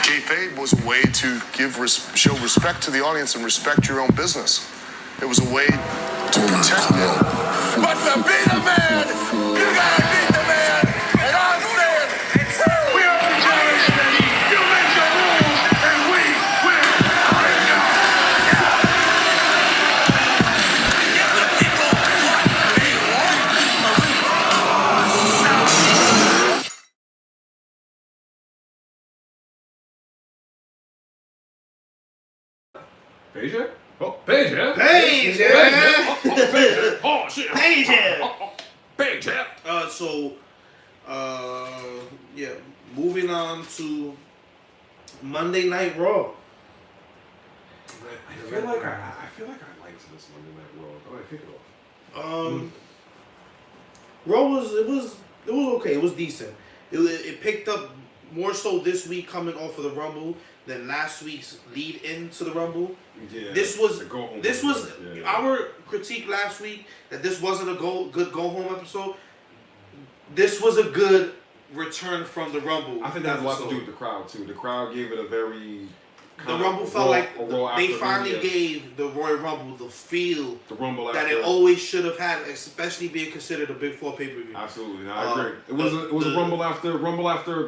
Kayfabe was a way to show respect to the audience and respect your own business. It was a way to protect it. But to be the man, you gotta beat the man. And I'm saying, we are the generation. You make your rules, and we will. Give the people what they want. Page? Oh, Page! Page! Page! Oh, shit! Page! Page! Yeah, moving on to Monday Night Raw. I feel like I liked this Monday Night Raw. Go ahead, kick it off. Raw was okay. It was decent. It picked up more so this week coming off of the Rumble than last week's lead into the Rumble. Yeah, This was yeah. our critique last week that this wasn't a good go home episode. This was a good return from the Rumble. I think that has a lot to do with the crowd too. The crowd gave it a very The Rumble felt like they finally after gave the Royal Rumble the feel the Rumble that after, it always should have had, especially being considered a Big Four pay-per-view. Absolutely, no, I agree. It was a Rumble after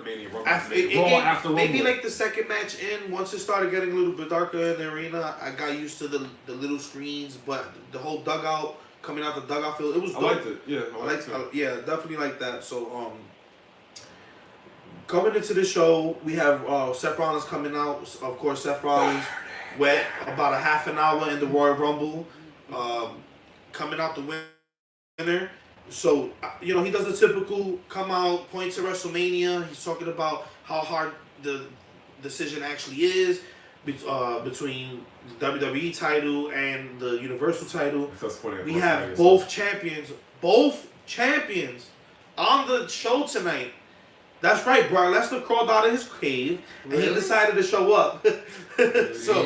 Mania. Raw maybe like the second match in, once it started getting a little bit darker in the arena, I got used to the little screens, but the whole dugout coming out the dugout field, it was dope. I liked it. Yeah, I liked it. Yeah, definitely like that. So coming into the show, we have Seth Rollins coming out. Of course, Seth Rollins went about a half an hour in the Royal Rumble, coming out the winner. So, he does the typical come out, point to WrestleMania. He's talking about how hard the decision actually is between the WWE title and the Universal title. We have both champions on the show tonight. That's right, Brock Lesnar crawled out of his cave and he decided to show up. So,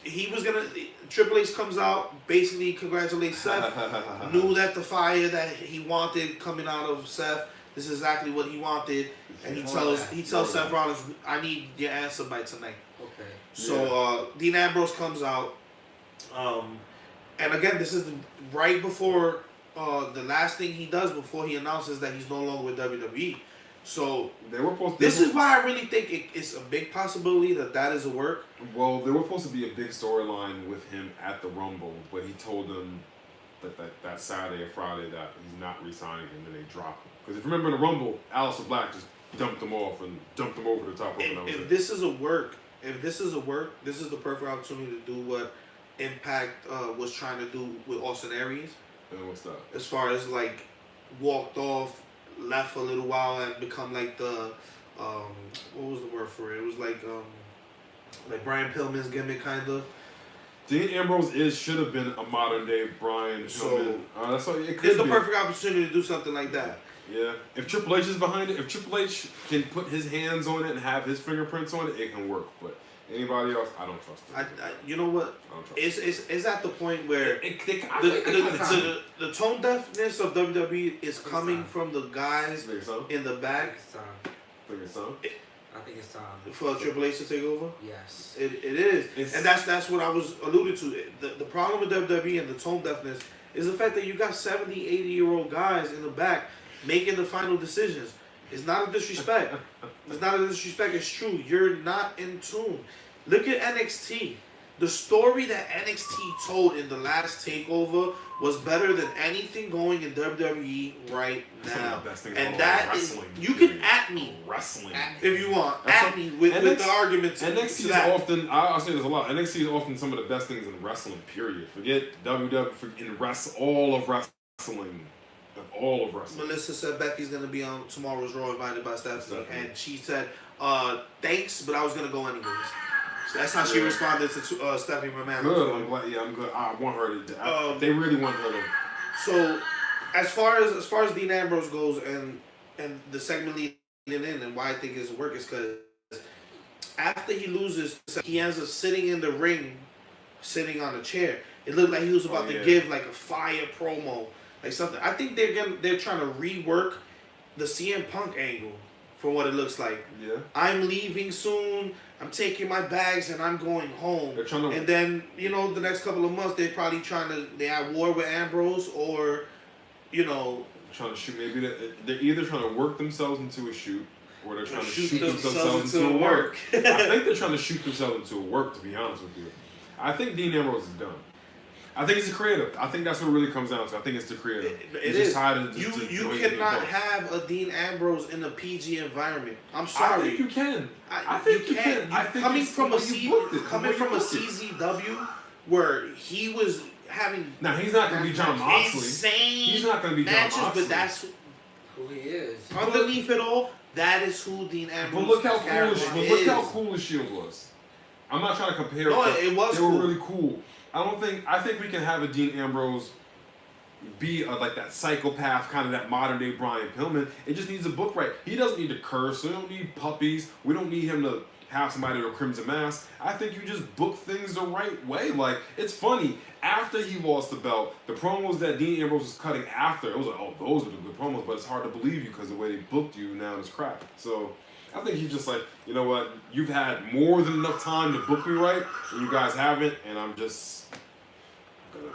he was gonna. Triple H comes out, basically congratulates Seth. Knew that the fire that he wanted coming out of Seth, this is exactly what he wanted, and he tells Seth Rollins, "I need your answer by tonight." Okay. So Dean Ambrose comes out, and again, this is right before the last thing he does before he announces that he's no longer with WWE. So this is why I really think it's a big possibility that is a work. Well, there was supposed to be a big storyline with him at the Rumble, but he told them that Saturday or Friday that he's not re-signing, and then they dropped him. Because if you remember in the Rumble, Aleister Black just dumped him off and dumped him over the top rope. If this is a work, this is the perfect opportunity to do what Impact was trying to do with Austin Aries. And what's that? As far as like walked off, left for a little while, and become like the what was the word for it? It was like Brian Pillman's gimmick kind of. Dean Ambrose should have been a modern day Brian Pillman. So that's what it could it's the be. perfect opportunity to do something like that. Yeah, if Triple H is behind it, if Triple H can put his hands on it and have his fingerprints on it, it can work. But anybody else, I don't trust it. You know what? I don't trust it. It's at the point where the tone deafness of WWE is coming from the guys in the back. I think it's time For Triple H to take over? Yes. It is. And that's what I was alluding to. The problem with WWE and the tone deafness is the fact that you got 70, 80-year-old guys in the back making the final decisions. It's not a disrespect. It's true. You're not in tune. Look at NXT. The story that NXT told in the last takeover was better than anything going in WWE right now. And that is, you can at me if you want. At me with the arguments. NXT is often, I'll say this a lot, NXT is often some of the best things in wrestling, period. Forget WWE, all of wrestling. Melissa said Becky's going to be on tomorrow's Raw, invited by Stephanie. And she said, thanks, but I was going to go anyways. So that's how she responded to Stephanie McMahon. Good, I'm glad. Yeah, I'm good. I want her to. They really want her to. So, as far as Dean Ambrose goes, and the segment leading in, and why I think his work is because after he loses, he ends up sitting in the ring, sitting on a chair. It looked like he was about to give like a fire promo, like something. I think they're trying to rework the CM Punk angle from what it looks like. Yeah. I'm leaving soon. I'm taking my bags and I'm going home. They're trying to- And then, you know, the next couple of months, they're probably they have war with Ambrose or, you know, Trying to shoot. Maybe they're either trying to work themselves into a shoot, or they're trying to shoot shoot themselves into into a a work. work. I think they're trying to shoot themselves into a work. To be honest with you, I think Dean Ambrose is done. I think he's a creative. I think that's what it really comes down to. I think it's the creative. It He's is. just tired of You the way he cannot goes. have a Dean Ambrose in a PG environment. I'm I sorry. think you can. I You think you can't. can. I think coming it's from the a way you C, booked it, the coming way you from a booked it. CZW where he was having Now he's not going to be John Moxley. insane He's not going to be John matches, Moxley. but that's Who he is. underneath it all. That is who Dean Ambrose But look how cool. character But is. look how cool the Shield was. I'm not trying to compare. No, but it was They cool. were really cool. I think we can have a Dean Ambrose be like that psychopath, kind of that modern day Brian Pillman. It just needs a book right. He doesn't need to curse. We don't need puppies. We don't need him to have somebody to Crimson Mask. I think you just book things the right way. Like, it's funny. After he lost the belt, the promos that Dean Ambrose was cutting after, it was like, oh, those are the good promos, but it's hard to believe you because the way they booked you now is crap. So I think he's just like, you know what? You've had more than enough time to book me right, and you guys haven't, and I'm just gonna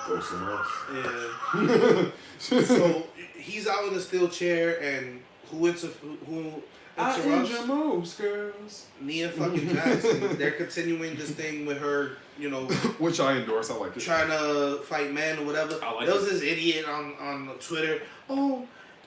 go somewhere else. Yeah. So he's out in the steel chair, and who I interrupts? enjoy most girls. Nia fucking Jackson. They're continuing this thing with her, you know, Which I endorse. I like it. trying to fight men or whatever. I like there was it. this idiot on Twitter. Oh,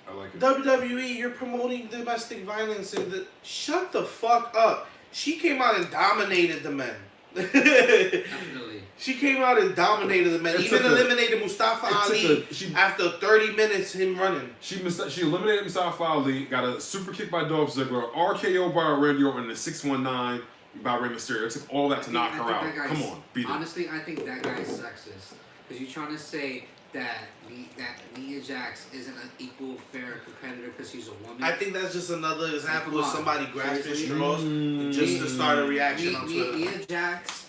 I like it. WWE, you're promoting domestic violence, and shut the fuck up. She came out and dominated the men. Definitely. She came out and dominated the men. It Even took a- eliminated Mustafa it took Ali she- after 30 minutes him running. She eliminated Mustafa Ali, got a super kick by Dolph Ziggler, RKO by Randy Orton, and a 619 by Rey Mysterio. It took all that to knock her out. Come on, beat it. Honestly, I think that guy's sexist. Because you're trying to say that Nia Jax isn't an equal, fair competitor because she's a woman. I think that's just another example Come of on. somebody grasping Seriously? straws just to start a reaction on Twitter. Nia Jax,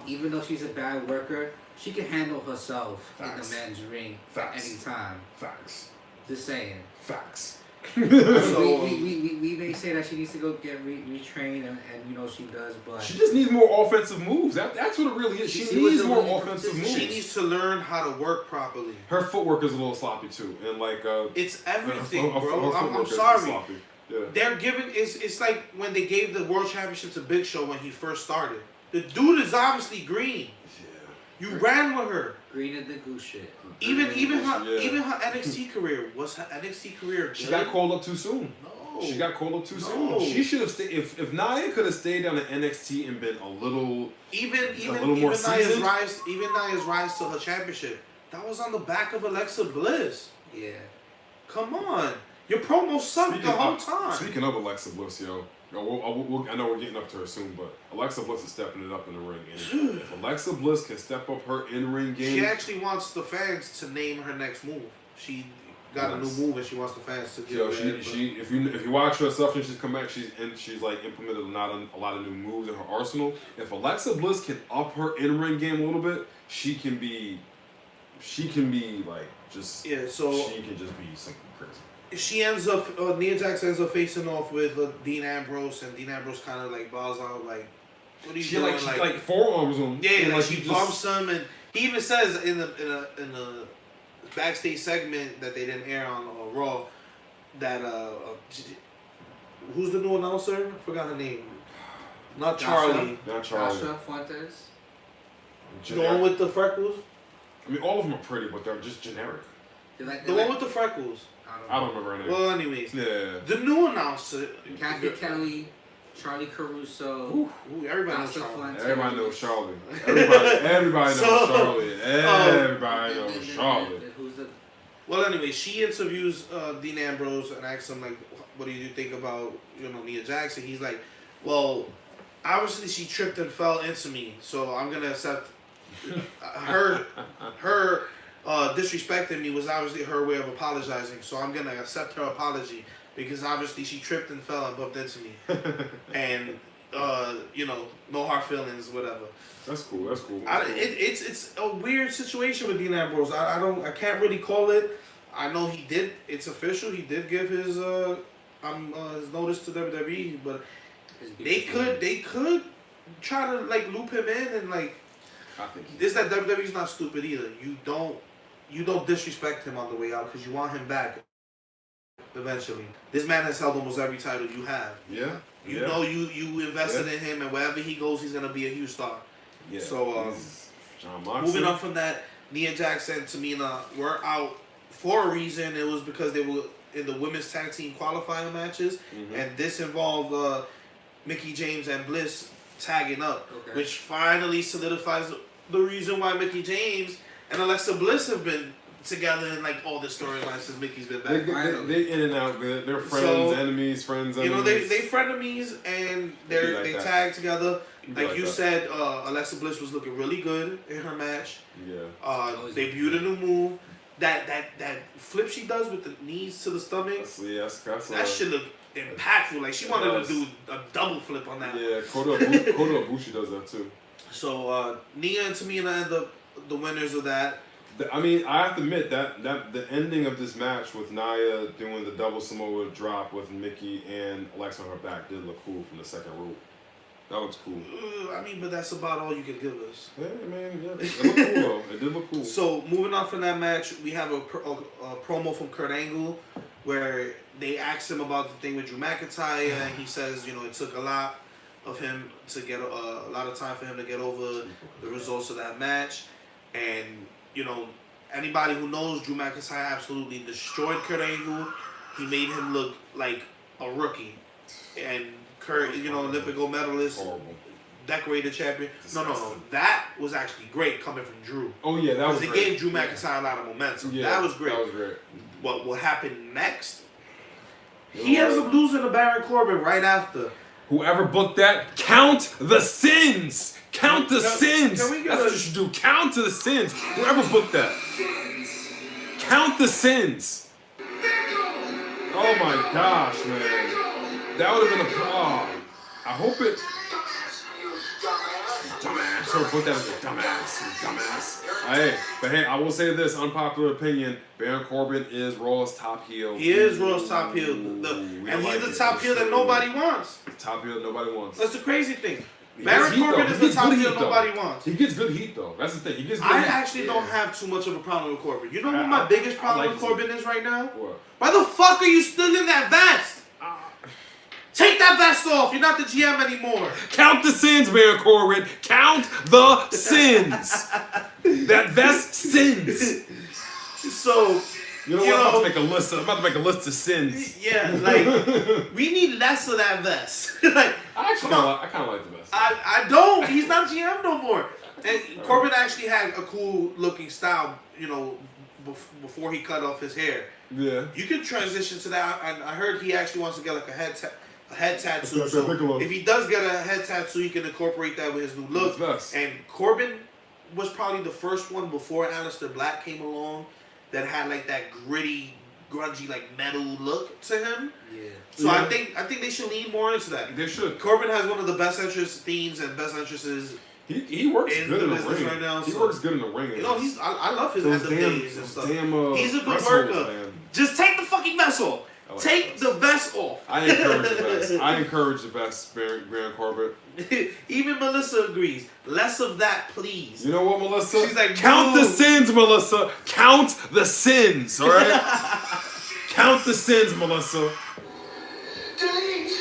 even though she's a bad worker, she can handle herself Facts. in the men's ring Facts. at any time. Facts. Just saying. Facts. So, we may say that she needs to go get retrained, and you know she does, but She just needs more offensive moves. That's what it really is. She She was needs the more one- offensive she moves. she needs to learn how to work properly. Her footwork is a little sloppy too, and like It's everything, her bro. I'm footwork is sorry. sloppy. Yeah. They're giving it's like when they gave the world championship to Big Show when he first started. The dude is obviously green. You ran with her. green in the goose shit. Even her Yeah. NXT career was her NXT career. She good? got called up too soon. No. She got called up too No. soon. She should have stayed. If Nia could have stayed down at NXT and been a little Even more Nia's seasoned? rise to her championship. That was on the back of Alexa Bliss. Yeah. Come on. Your promo sucked the whole time. Speaking of Alexa Bliss, yo, I know we're getting up to her soon, but Alexa Bliss is stepping it up in the ring. And if Alexa Bliss can step up her in-ring game, She actually wants the fans to name her next move. She got a new move and she wants the fans to give yo, her she if you watch her stuff and she's come back, she's like implemented a lot of new moves in her arsenal. If Alexa Bliss can up her in-ring game a little bit, she can be like just so she can just be something crazy. she ends up Nia Jax ends up facing off with Dean Ambrose, and Dean Ambrose kind of like balls out like, what are you She doing? like forearms him. yeah, and like she she just- bumps him, and he even says in the backstage segment that they didn't air on Raw that who's the new announcer? I forgot her name. Not Charlie. Not Charlie. Asha Fuentes. The one with the freckles. I mean, all of them are pretty, but they're just generic. The one with the freckles. I don't remember her name. Well, anyways, Yeah. the new announcer. Kathy Kelly, Charlie Caruso, Ooh, everybody knows Asha Charlie. Fuentes. Everybody knows Charlie. Everybody knows So, Charlie. Everybody And knows then- Charlie. then who's the Well, anyway, she interviews Dean Ambrose and asks him like, "What do you think about Nia Jax?" And he's like, "Well, obviously she tripped and fell into me, so I'm gonna accept her disrespecting me was obviously her way of apologizing. So I'm gonna accept her apology because obviously she tripped and fell and bumped into me, and no hard feelings, whatever." That's cool. That's cool. It's a weird situation with Dean Ambrose. I can't really call it. I know he did. It's official. He did give his his notice to WWE, but His they could try to like loop him in and like. I think he, This that WWE's not stupid either. You don't disrespect him on the way out because you want him back eventually. This man has held almost every title you have. yeah. You yeah. know you invested in him, and wherever he goes, he's gonna be a huge star. Yeah. So He's John Moxley. moving on from that, Nia Jax and Tamina were out for a reason. It was because they were in the women's tag team qualifying matches, and this involved Mickey James and Bliss tagging up, which finally solidifies the reason why Mickey James and Alexa Bliss have been together in like all the storylines since Mickey's been back. They in and out. They're friends, So, enemies, friends. You know, enemies. they frenemies and Like they that. tag together. Like like you that. said, Alexa Bliss was looking really good in her match. Yeah. Debuted a new move. That flip she does with the knees to the stomach. That's That shit look impactful. Like she wanted to do a double flip on that. Yeah, Kota Ibushi does that too. So Nia and Tamina end up the winners of that. I mean, I have to admit that the ending of this match with Nia doing the double Samoa drop with Mickey and Alexa on her back did look cool from the second rope. That looks cool. I mean, but that's about all you can give us. Yeah, man. Yeah, it looked cool though. It did look cool. So moving on from that match, we have a promo from Kurt Angle where they asked him about the thing with Drew McIntyre, and he says, you know, it took a lot of him to get a lot of time for him to get over the results of that match, and you know, anybody who knows Drew McIntyre absolutely destroyed Kurt Angle. He made him look like a rookie, and Kurt, you know, Olympic gold medalist, Horrible. decorated champion. No, Disgusting. that was actually great coming from Drew. Oh yeah, that was Because it great. gave Drew McIntyre a lot of momentum. Yeah, that was great. That was great. What happened next? He ends up losing to Baron Corbin right after. Whoever booked that, count the sins. Count the sins. can we get That's a- what you should do. Count the sins. Whoever booked that, count the sins. Oh my gosh, man. That would have been a. Oh, I hope it. Dumbass. So put that as a dumbass. Hey, but hey, I will say this unpopular opinion: Baron Corbin is Raw's top heel. He is Raw's top heel, and he's the top heel that nobody wants. Top heel that nobody wants. That's the crazy thing. He Baron gets heat, Corbin though. is He the gets top good heel heat, though. nobody wants. He gets good heat though. That's the thing. He gets good I heat. actually don't have too much of a problem with Corbin. You know what my biggest problem with like Corbin is right now? What? Why the fuck are you still in that vest? Take that vest off. You're not the GM anymore. Count the sins, Baron Corbin. Count the sins. That vest sins. So, You know what? I'm about to make a list. I'm about to make a list of sins. yeah, like we need less of that vest. Like, I actually come on. kind of like the vest. I don't. He's not GM no more. And Corbin actually had a cool looking style, you know, before he cut off his hair. Yeah. You can transition to that. I heard he actually wants to get like a head tattoo. Okay, So Piccolo. if he does get a head tattoo, he can incorporate that with his new look. That's best. And Corbin was probably the first one before Aleister Black came along that had like that gritty, grungy, like metal look to him. Yeah. So Yeah. I think they should lean more into that. They should. Corbin has one of the best entrance themes and best entrances. He works in good the in the business ring. right now, He so- works good in the ring. You know, I love his Those end of damn- days and those stuff. damn, He's a good wrestlers, worker. man. Just take the fucking vest off. I like Take the the vest off. I encourage the best. I encourage the best, Baron Corbin. Even Melissa agrees. Less of that, please. You know what, Melissa? She's like, count the no. sins, Melissa. Count the sins, all right? Count the sins, Melissa. Delete!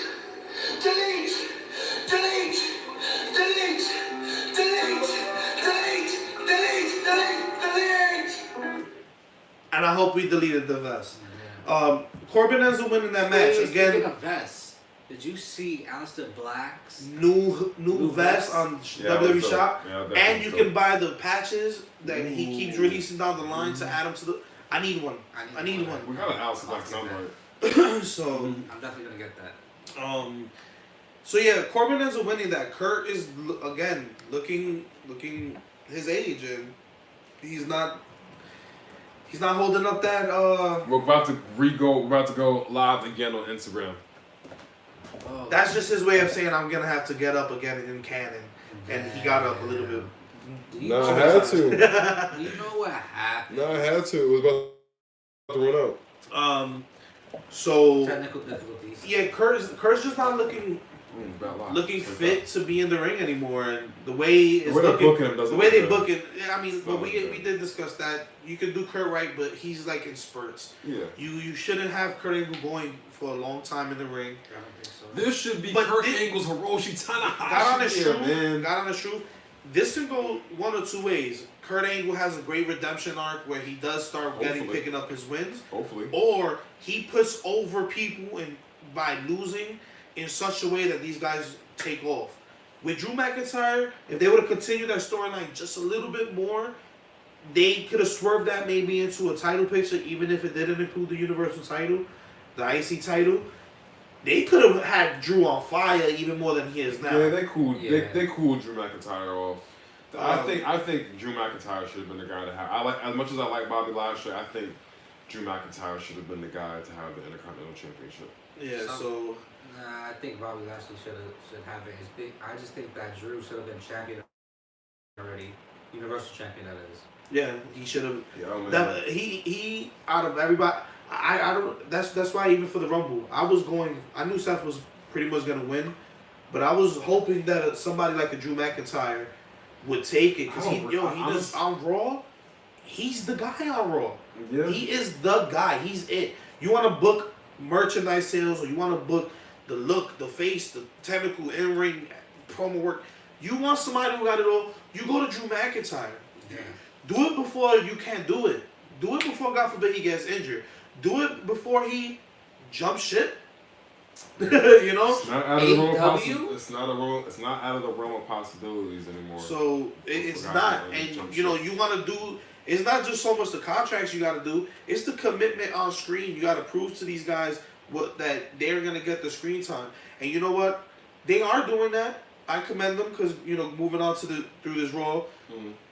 Delete! Delete! Delete! Delete! Delete! Delete! Delete! Delete! And I hope we deleted the vest. Corbin ends up winning that match Speaking again. of vests, did you see Aleister Black's? New vest vest? on Yeah, WWE that's Shop, dope. Yeah, that's and you dope. can buy the patches that he keeps releasing down the line to add them to the. I need one. I need We one. got an Alice Black soundbite. So. I'm definitely gonna get that. So yeah, Corbin ends up winning that. Kurt is again looking his age, and he's not holding up that. We're about to go live again on Instagram. Oh, That's just his way of saying I'm gonna have to get up again in canon, and he got up a little bit. you No, know, I had to. you know what happened? No, I had to. It was about to run out. So Technical difficulties. yeah, Kurt's just not looking Bad luck. looking Same fit time. to be in the ring anymore, and the way it's The way they're looking, booking him doesn't the way they look book good. it. Yeah, I mean, It's but not we good. we did discuss that. You can do Kurt right, but he's like in spurts. Yeah. You shouldn't have Kurt Angle going for a long time in the ring. I don't think so. This should be But Kurt this- Angle's Hiroshi Tanahashi. Got on his here, shoe. man. Got on his shoe. This can go one or two ways. Kurt Angle has a great redemption arc where he does start Hopefully. picking up his wins, Hopefully. or he puts over people and by losing in such a way that these guys take off. With Drew McIntyre, if they would have continued that storyline just a little bit more, they could have swerved that maybe into a title picture, even if it didn't include the Universal title, the IC title. They could have had Drew on fire even more than he is now. Yeah, they cooled. Yeah. They cooled Drew McIntyre off. I think Drew McIntyre should have been the guy to have. I like as much as I like Bobby Lashley. I think Drew McIntyre should have been the guy to have the Intercontinental Championship. Yeah, so Nah, I think Bobby Lashley should have it. His big. I just think that Drew should have been champion already. Universal champion, that is. yeah, he should have. Yeah, I mean, That he out of everybody, I don't. That's why even for the Rumble, I knew Seth was pretty much gonna win, but I was hoping that somebody like a Drew McIntyre would take it because he does on Raw. He's the guy on Raw. yeah. He is the guy. He's it. You want to book merchandise sales, or you want to book the look, the face, the technical in-ring promo work. You want somebody who got it all. You go to Drew McIntyre. Yeah. Do it before you can't do it. Do it before, God forbid, he gets injured. Do it before he jumps ship. You know. It's not out of the realm of AEW? It's not out of the realm of possibilities anymore. So it's Forgot not, about it. Jump and you know, ship. you want to do. It's not just so much the contracts you got to do. It's the commitment on screen. You got to prove to these guys that they're gonna get the screen time. And you know what? They are doing that. I commend them because moving on to through this Raw,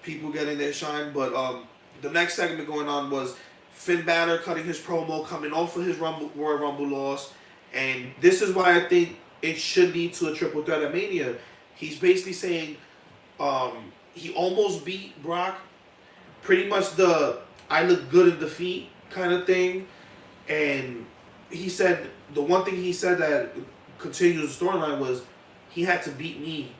people getting their shine. But the next segment going on was Finn Balor cutting his promo, coming off of his Royal Rumble loss, and this is why I think it should lead to a triple threat at Mania. He's basically saying he almost beat Brock. Pretty much the I look good in defeat kind of thing. And he said, the one thing he said that continues the storyline was he had to beat me.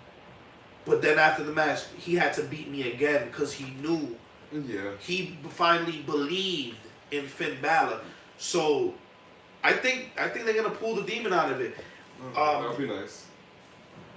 But then after the match, he had to beat me again because he knew. Yeah. He finally believed in Finn Balor. So I think they're going to pull the demon out of it. That would be nice.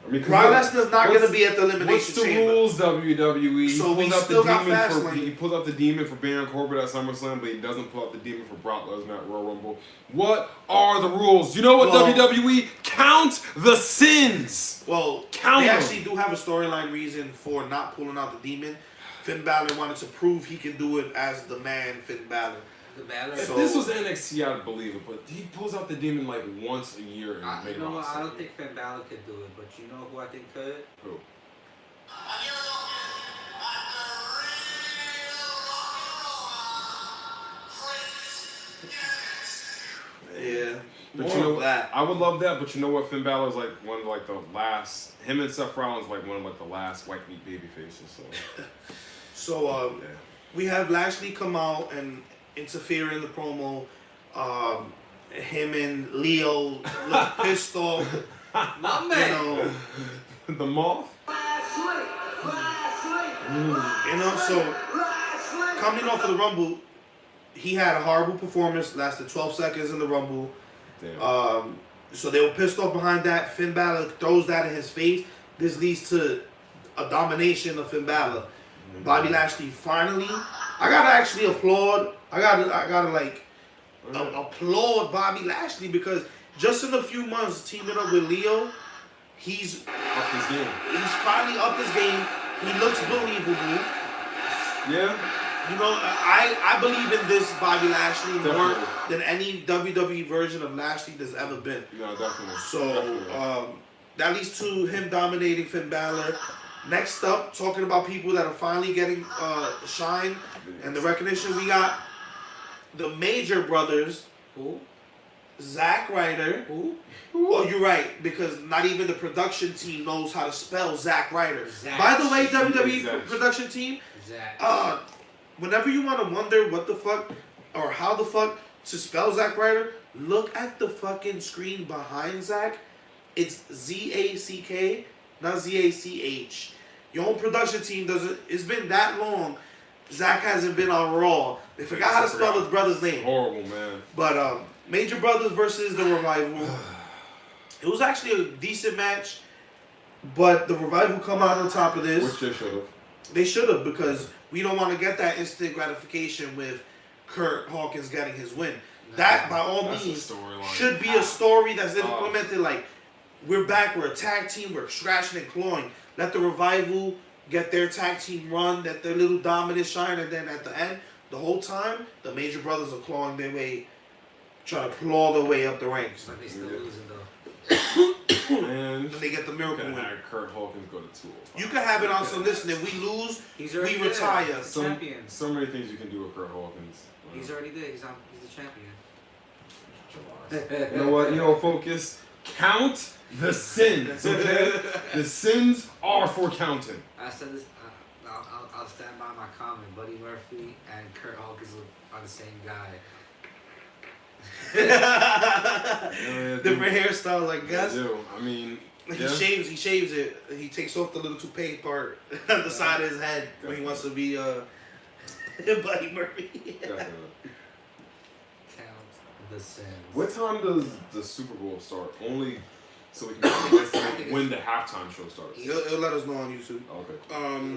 I mean, Brock Lesnar's not going to be at the What's Elimination the Chamber. rules, WWE? So we he pulls out still the got demon for Fastlane. he pulls out the demon for Baron Corbin at SummerSlam, but he doesn't pull out the demon for Brock Lesnar at Royal Rumble. What are the rules? You know what, Well- WWE? Count the sins. Well, Count they him. actually do have a storyline reason for not pulling out the demon. Finn Balor wanted to prove he can do it as the man, Finn Balor. The Balor. If this was NXT, I'd believe it, but he pulls out the demon like once a year and You made know what? I sense. don't think Finn Balor could do it, but you know who I think could? Who? Yeah, But more you know of what? that. I would love that, but you know what? Finn Balor's like one of like the last. Him and Seth Rollins like one of like the last white meat baby faces. So So yeah. we have Lashley come out and interfere in the promo. Him and Leo look pissed off. My You man. know, The moth. so coming off of the Rumble, he had a horrible performance. Lasted 12 seconds in the Rumble. Damn. So they were pissed off behind that. Finn Balor throws that in his face. This leads to a domination of Finn Balor. Bobby Lashley finally. I gotta actually applaud. I gotta like applaud Bobby Lashley because just in a few months teaming up with Leo, he's Up his game. finally upped his game. He looks believable. Yeah. You know, I believe in this Bobby Lashley more Definitely. than any WWE version of Lashley there's ever been. No, definitely. So Definitely. that leads to him dominating Finn Balor. Next up, talking about people that are finally getting shine and the recognition, we got the Major Brothers, Who? Zack Ryder. Who? Oh, you're right, because not even the production team knows how to spell Zack Ryder. Zack. By the way, WWE Zack. production team, Zach. whenever you want to wonder what the fuck or how the fuck to spell Zack Ryder, look at the fucking screen behind Zach. It's ZACK, not ZACH. Your own production team doesn't. It's been that long. Zach hasn't been on Raw. They forgot how to spell his brother's name. Horrible, man. But Major Brothers versus the Revival. It was actually a decent match, but the Revival come out on top of this. Which they should have. They should have, because we don't want to get that instant gratification with Kurt Hawkins getting his win. That, by all That's a means, storyline. should be a story that's implemented. Like, we're back, we're a tag team, we're scratching and clawing. Let the Revival get their tag team run, let their little dominance shine, and then at the end, the whole time, the Major Brothers are clawing their way, trying to claw their way up the ranks. But they still losing though. And And they get the you miracle can win. have Kurt Hawkins go to 205. You can have it on some listen. If we lose, He's we already there. retire. He's the champion. So many things you can do with Kurt Hawkins. He's already there. He's the champion. You know what? You know, focus. Count the sins, okay? The sins are for counting. I said this. I'll stand by my comment. Buddy Murphy and Kurt Hawkins are the same guy. Different hairstyles, I guess. I do. I mean, He yeah. shaves it. He takes off the little toupee part on the side of his head when he wants to be Buddy Murphy. Definitely. Count the sins. What time does the Super Bowl start? Only so we can estimate when the halftime show starts. It'll let us know on YouTube. Okay.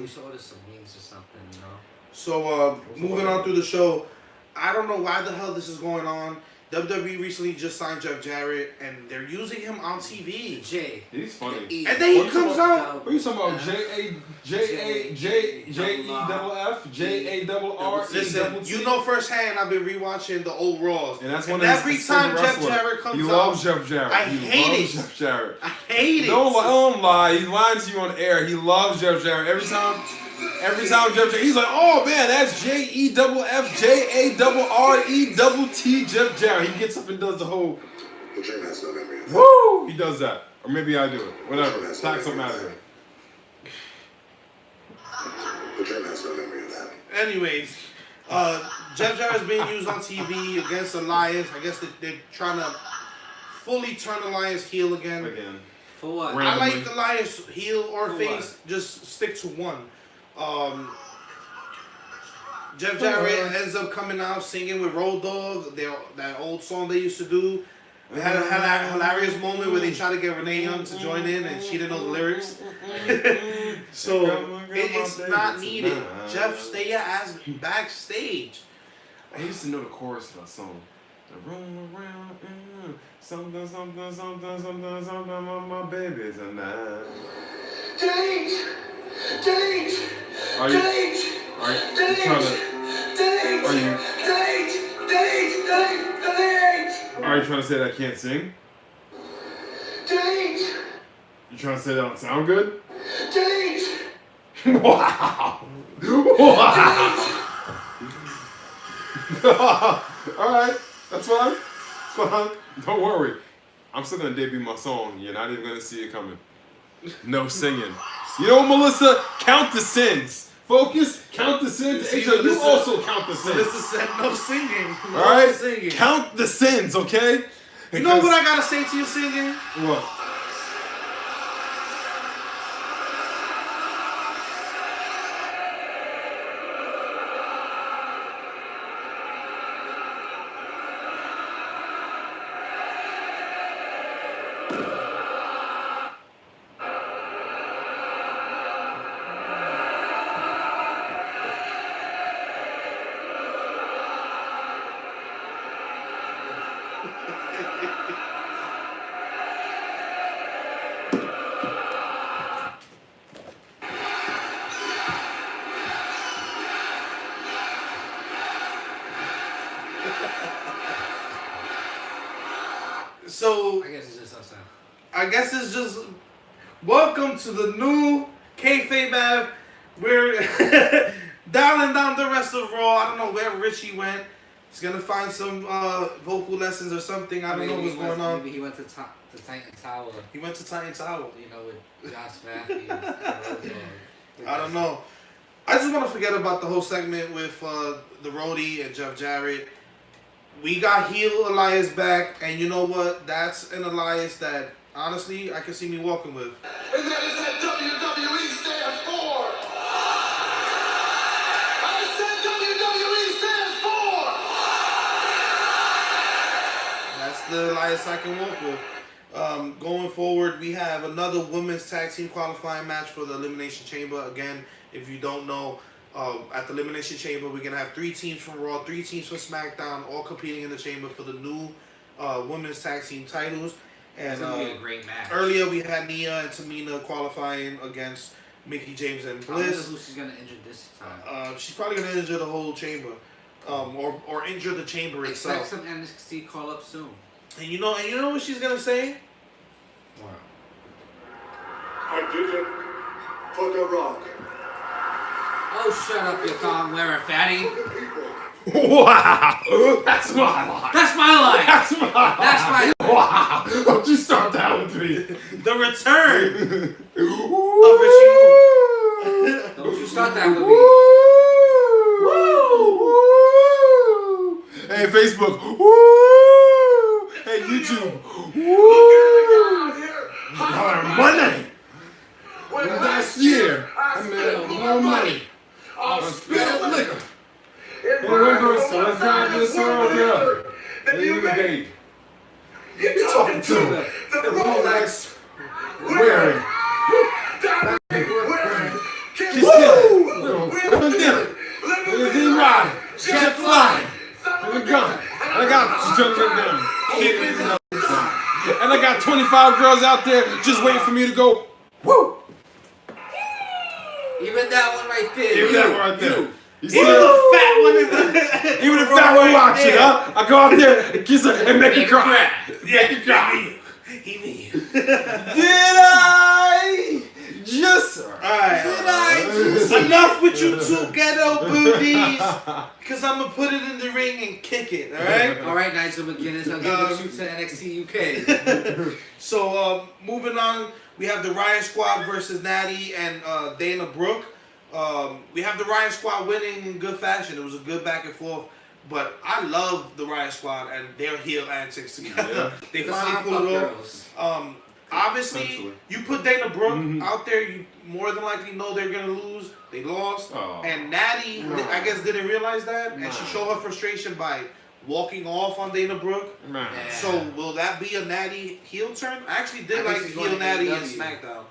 We should order some wings or something, you know. So moving on through the show, I don't know why the hell this is going on. WWE recently just signed Jeff Jarrett, and they're using him on TV. J. He's funny. E. And then he What comes out. What are you talking about? J-A-R-E-double-T. Listen, you know firsthand, I've been rewatching the old Raws. And that's one and of his every favorite time Jeff wrestlers. Jarrett comes He out, loves Jeff Jarrett. I He hate loves it. Jeff Jarrett. I hate it. Don't lie. He's lying to you on air. He loves Jeff Jarrett. Every time Jeff Jarrett, he's like, oh man, that's JEFFJARRETT Jeff Jarrett. He gets up and does the whole. The dream has no memory of that. Woo! He does that. Or maybe I do it. Whatever. Tax something out of here. The dream has no memory of that. Anyways, Jeff Jarrett's being used on TV against the Lions. I guess they're trying to fully turn the Lions heel again. For what? Right. I like the Lions heel or For face. Just stick to one. Jeff Jarrett ends up coming out singing with Road Dogg, that old song they used to do. They had a hilarious moment where they tried to get Renee Young to join in, and she didn't know the lyrics. So it's not needed. Jeff, stay your ass backstage. I used to know the chorus of that song. Roll around, something, something, something, something, something, my baby's a night. Are you trying to say that I can't sing? You trying to say that I don't sound good? Wow! Wow! Alright, that's fine. It's fine. Don't worry. I'm still gonna debut my song. You're not even gonna see it coming. No singing. You know what, Melissa? Count the sins. Focus, count the sins. See, AJ, you Melissa- also count the sins. Melissa said no singing. No Alright? singing. Count the sins, okay? You know what I gotta say to you singing? What? So I guess it's just us now. I guess it's just welcome to the new kayfabe app. We're dialing down the rest of Raw. I don't know where Richie went. He's gonna find some vocal lessons or something. I don't know what's going on. Maybe he went to the Titan Tower, He went to Titan Tower. you know, with Josh Matthews and Road Dogg. I don't know. I just want to forget about the whole segment with the Roadie and Jeff Jarrett. We got heel Elias back, and you know what? That's an Elias that honestly I can see me walking with. And that is what WWE stands for. I said WWE stands for. That's the Elias I can walk with. Going forward, we have another women's tag team qualifying match for the Elimination Chamber. Again, if you don't know, at the Elimination Chamber, we're going to have 3 teams from Raw, 3 teams from SmackDown, all competing in the Chamber for the new women's tag team titles. And It's gonna be a great match. earlier, we had Nia and Tamina qualifying against Mickey James and I wonder Bliss. who she's gonna injure this time. She's probably going to injure the whole Chamber, or injure the Chamber Expect itself. some NXT call up soon. And you know what she's going to say? Wow. I did it for The Rock. Oh, shut up, you thong wearing fatty. Wow, that's my line. That's my line. That's my line. That's my. Wow, don't you start that with me. The return Woo! of Richie Don't you start that with me. Woo! Hey, Facebook. Woo! Hey, YouTube. Woo! Money. Last year, I made more money. I spilled liquor. In Let's drive this world up. The new babe. You're talking to the Rolex wearing. Kiss Woo! Living Limousine ride, jet flying, and a gun. And I got and I got 25 girls out there just waiting for me to go. Woo! Even that one right there. Even that one right there. You see Even her? the fat one in the Even the fat one watching, huh? I go out there and kiss her and make her cry. Make you cry. Did I just? Alright. Enough with you two ghetto booties. Cause I'm gonna put it in the ring and kick it, alright? All right, Nigel McGuinness. I'll give it to NXT UK. So moving on, we have the Riot Squad versus Natty and Dana Brooke. We have the Riot Squad winning in good fashion. It was a good back and forth. But I love the Riot Squad and their heel antics together. Yeah. They The finally Powerpuff pulled it Girls. off. Obviously, Essentially. you put Dana Brooke out there, you more than likely know they're gonna lose. They lost, Oh. and Natty, I guess, didn't realize that, and she showed her frustration by walking off on Dana Brooke. Man. Yeah. So will that be a Natty heel turn? I actually did I like think she's heel going to Natty in AEW. SmackDown.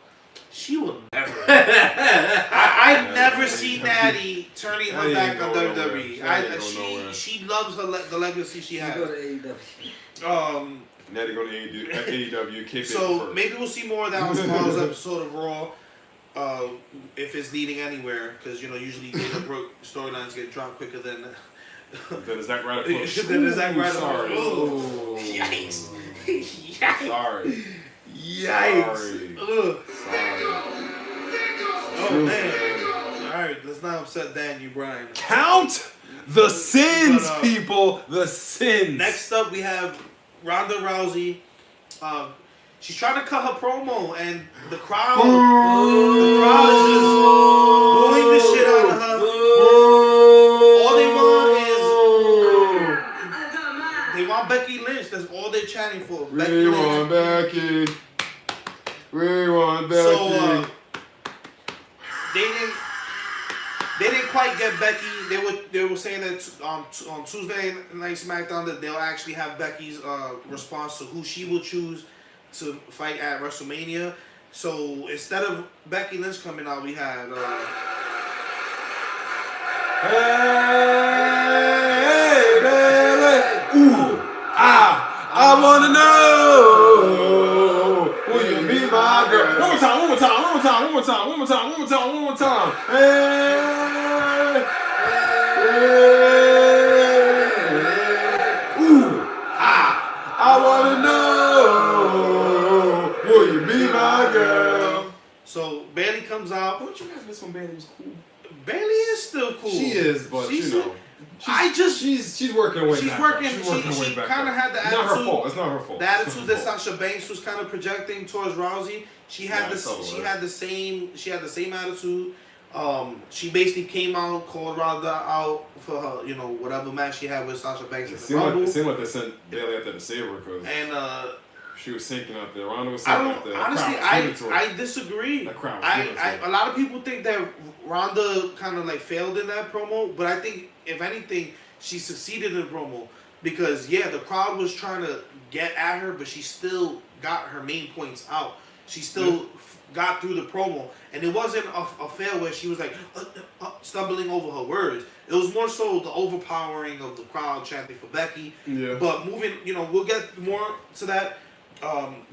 She will never. I never see Natty turning her That back ain't on going nowhere. WWE. That ain't going nowhere. She loves her the legacy she You go has. to AEW. Natty go to AEW. Kick So first. maybe we'll see more of that on tomorrow's episode of Raw, if it's leading anywhere, because usually Dana Brooke storylines get dropped quicker than. Then is that right? Approach? Then is that right? Sorry. Oh, Ooh. yikes! Yikes! Sorry. Yikes! Sorry. Ugh. Sorry. Oh man! All right, let's not upset Daniel Bryan. Count the sins, But, people. The sins. Next up, we have Ronda Rousey. She's trying to cut her promo, and the crowd is just booing the shit out of her. All they want Becky Lynch. That's all they're chanting for. Becky We Lynch. want Becky. We want Becky. So they didn't quite get Becky. They were saying that on Tuesday Night SmackDown that they'll actually have Becky's response to who she will choose to fight at WrestleMania. So instead of Becky Lynch coming out, we had Hey, baby. Ooh, I wanna know. Will you be my girl? One more time. Hey, ooh, I wanna know. Will you be my girl? so Bayley comes out. Don't you guys miss when Bailey was cool? Bayley is still cool. She is, but She's you know. she's working her way she's back. working. Up. She's working her way She back. kind of up. had the It's attitude. not her fault. It's not her fault. The It's attitude not that her fault. Sasha Banks was kind of projecting towards Rousey. She had Yeah, I saw she that. had the same attitude She basically came out, called Ronda out for her, whatever match she had with Sasha Banks in the Rumble. It seemed like they sent Bailey out there to save her because she was sinking out there. Ronda was sinking out there. Honestly, I disagree. That crowd was giving it to her. A lot of people think that Ronda kind of like failed in that promo, but I think if anything, she succeeded in the promo because the crowd was trying to get at her, but she still got her main points out. She still got through the promo, and it wasn't a fail where she was like stumbling over her words. It was more so the overpowering of the crowd chanting for Becky. Yeah. But moving, we'll get more to that.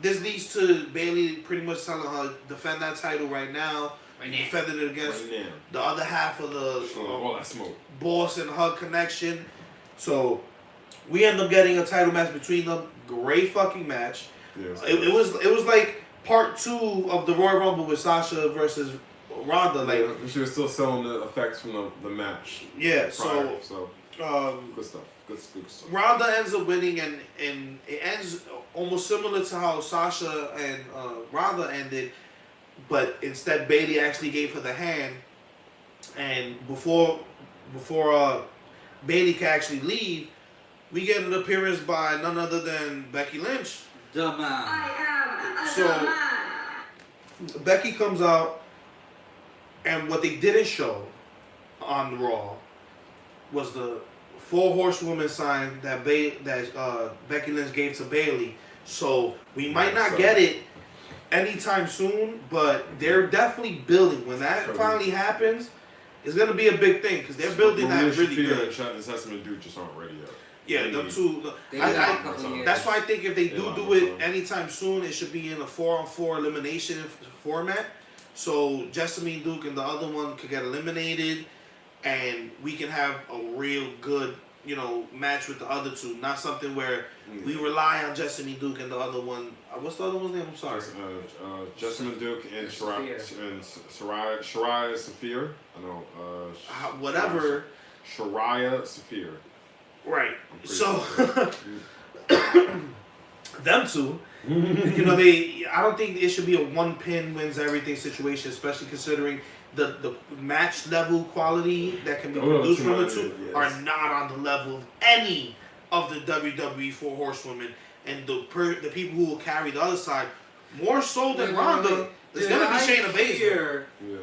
This leads to Bailey pretty much telling her defend that title right now. Defending it against the other half of the all that smoke. Boss and her connection. So we end up getting a title match between them. Great fucking match. Yeah, It was like part 2 of the Royal Rumble with Sasha versus Ronda. Like she was still selling the effects from the match. Yeah. Prior, So good stuff. Good stuff. Ronda ends up winning, and it ends almost similar to how Sasha and Ronda ended, but instead Bayley actually gave her the hand, and before Bayley can actually leave, we get an appearance by none other than Becky Lynch. The man. So Becky comes out, and what they didn't show on Raw was the 4 horsewomen sign that Becky Lynch gave to Bayley. So we might not get it anytime soon, but they're definitely building. When that finally happens, it's gonna be a big thing because they're building that really good. And Sesame Dude just aren't ready yet. Yeah, them two. That's why I think if they do it anytime soon, it should be in a 4-on-4 elimination format. So Jessamine Duke and the other one could get eliminated, and we can have a real good, match with the other two. Not something where we rely on Jessamine Duke and the other one. What's the other one's name? I'm sorry. Jessamine Duke and Shariah Saphir. I know. Whatever. Shariah Saphir. Right. So them two, I don't think it should be a 1 pin wins everything situation, especially considering the match level quality that can be produced from the two are not on the level of any of the WWE 4 horsewomen, and the people who will carry the other side more so than Ronda is going to be Shayna Baszler. Yeah.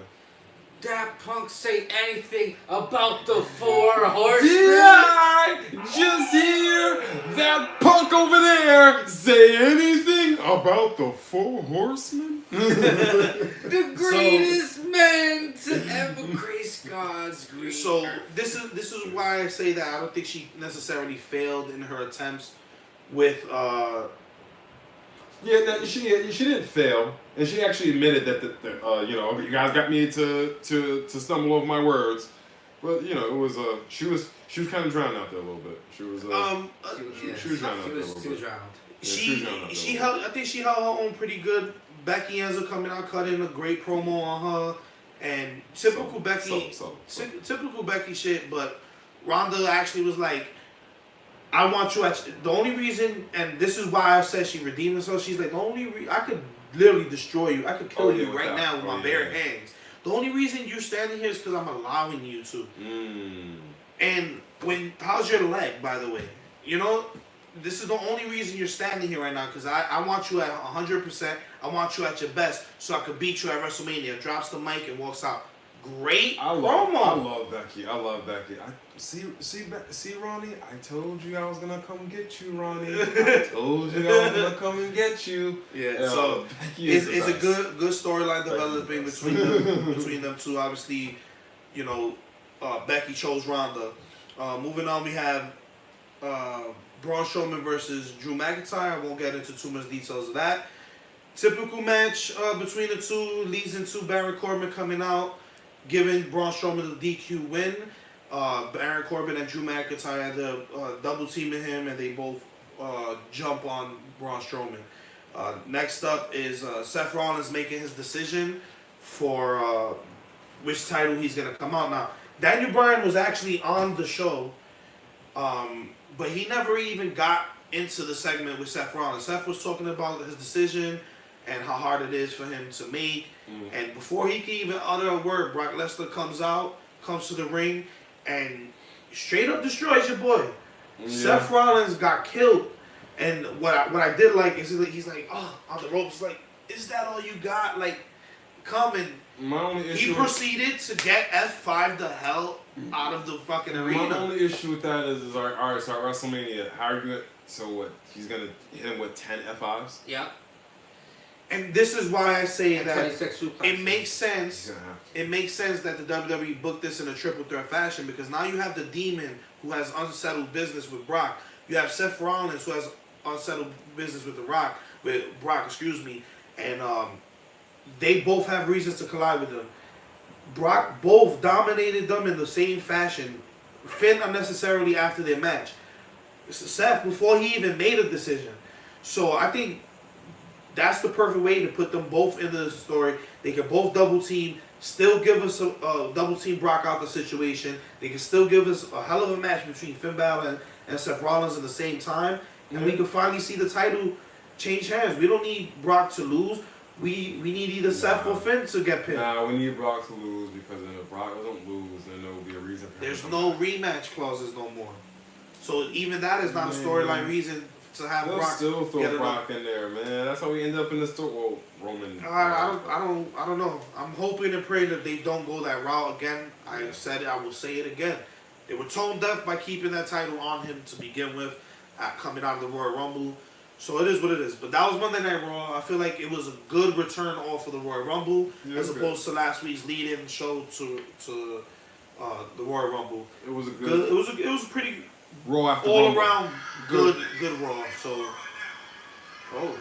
That Punk say anything about the 4 horsemen? Did I just hear that Punk over there say anything about the 4 horsemen? The greatest man to ever grace God's green. So this is why I say that I don't think she necessarily failed in her attempts with she didn't fail, and she actually admitted that you guys got me to stumble over my words, but it was she was kind of drowned out there a little bit. She was she was drowned out there a little bit. She held. I think she held her own pretty good. Becky ends up coming out, cutting a great promo on her, and typical Becky shit. But Ronda actually was like, I want you at the only reason, and this is why I said she redeemed herself. She's like, the only I could literally destroy you. I could kill you right now with my bare hands. The only reason you're standing here is because I'm allowing you to. And how's your leg, by the way? This is the only reason you're standing here right now, because I want you at 100%. I want you at your best, so I could beat you at WrestleMania. Drops the mic and walks out. Great promo. I love Becky. See, Ronnie. I told you I was gonna come get you, Ronnie. I told you I was gonna come and get you. Yeah. So Becky it's a good storyline developing between them two. Obviously, Becky chose Ronda. Moving on, we have Braun Strowman versus Drew McIntyre. I won't get into too much details of that. Typical match between the two leads into Baron Corbin coming out, giving Braun Strowman the DQ win. Baron Corbin and Drew McIntyre had to double teaming him, and they both jump on Braun Strowman. Next up is Seth Rollins making his decision for which title he's going to come out. Now, Daniel Bryan was actually on the show, but he never even got into the segment with Seth Rollins. Seth was talking about his decision, and how hard it is for him to make. And before he can even utter a word, Brock Lesnar comes to the ring, and straight up destroys your boy. Seth Rollins got killed, and what I did like is he's like, oh, on the ropes, like, is that all you got? Like, come and. My only issue. He proceeded to get F5 the hell out of the fucking arena. My only issue with that is all right, so at WrestleMania, how are you gonna? So what? He's gonna hit him with 10 F5s? Yep. And this is why I say And that 26 suplexes. it makes sense. He's gonna have to. It makes sense that the WWE booked this in a triple threat fashion because now you have the Demon who has unsettled business with Brock. You have Seth Rollins who has unsettled business with Brock, and they both have reasons to collide with them. Brock both dominated them in the same fashion. Finn unnecessarily after their match. Seth before he even made a decision. So I think that's the perfect way to put them both into the story. They can both double team, still give us a double team Brock out the situation. They can still give us a hell of a match between Finn Balor and Seth Rollins at the same time. And we can finally see the title change hands. We don't need Brock to lose. We need either Seth or Finn to get pinned. Nah, we need Brock to lose because then if Brock doesn't lose, then there will be a reason for him There's to no come back. rematch clauses no more. So even that is not a storyline reason to have They'll Brock still get throw it Brock in there, man. That's how we end up in the story. Well, Roman. I don't know. I'm hoping and praying that they don't go that route again. I said it. I will say it again. They were tone deaf by keeping that title on him to begin with, coming out of the Royal Rumble. So it is what it is. But that was Monday Night Raw. I feel like it was a good return off of the Royal Rumble as opposed to last week's lead-in show to the Royal Rumble. It was a good. It was a pretty Raw after all Rumble. around good Raw. So oh.